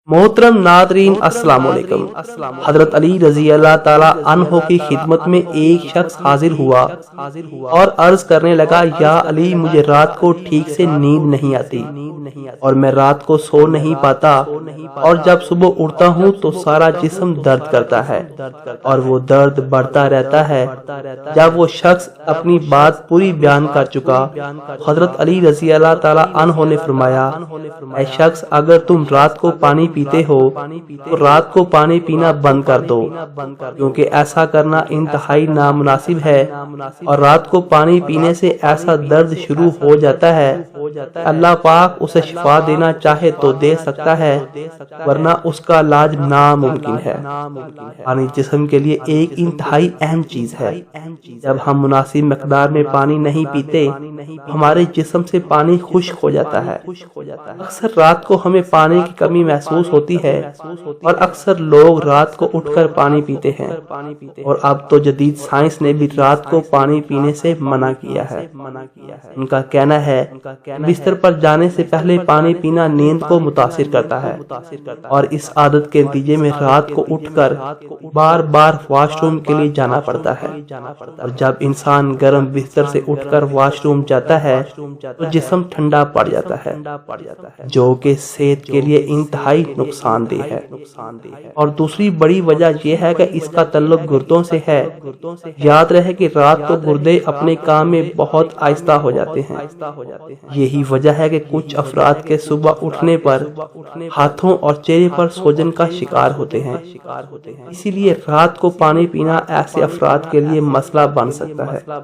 मोहतरम नादरीन अस्सलाम वालेकुम। हजरत अली रजी अल्लाह ताला अन्हो की खिदमत में एक शख्स हाजिर हुआ और अर्ज करने लगा, या अली, मुझे रात को ठीक से नींद नहीं आती और मैं रात को सो नहीं पाता, और जब सुबह उठता हूँ तो सारा जिस्म दर्द करता है और वो दर्द बढ़ता रहता है। जब वो शख्स अपनी बात पूरी बयान कर चुका, हजरत अली रजी अल्लाह ताला अन्हो ने फरमाया, ऐ शख्स, अगर तुम रात को पानी पीते हो तो रात को पानी पीना बंद कर दो, क्योंकि ऐसा करना इंतहाई नामुनासिब है और रात को पानी पीने से ऐसा दर्द शुरू हो जाता है। अल्लाह पाक उसे शिफा देना चाहे तो दे सकता है, वरना उसका इलाज नामुमकिन है। पानी जिस्म के लिए एक इंतहाई अहम चीज है। जब हम मुनासिब मकदार में पानी नहीं पीते, हमारे जिस्म से पानी खुश्क हो जाता है। अक्सर रात को हमें पानी की कमी महसूस होती है और अक्सर लोग रात को उठकर पानी पीते हैं, और अब तो जदीद साइंस ने भी रात को पानी पीने से मना किया है। उनका कहना है बिस्तर पर जाने से पहले पानी पीना नींद को मुतासिर करता है, और इस आदत के नतीजे में रात को उठकर बार बार वॉशरूम के लिए जाना पड़ता है। और जब इंसान गर्म बिस्तर से उठकर वॉशरूम जाता है तो जिस्म ठंडा पड़ जाता है, जो कि सेहत के लिए इंतहाई नुकसानदेह है। और दूसरी बड़ी वजह यह है कि इसका ताल्लुक गुर्दों से है। याद रहे कि रात को गुर्दे अपने काम में बहुत आहिस्ता हो जाते हैं। यही वजह है कि कुछ अफराद के सुबह उठने पर हाथों और चेहरे पर सूजन का शिकार होते हैं। इसीलिए रात को पानी पीना ऐसे अफराद के लिए मसला बन सकता है।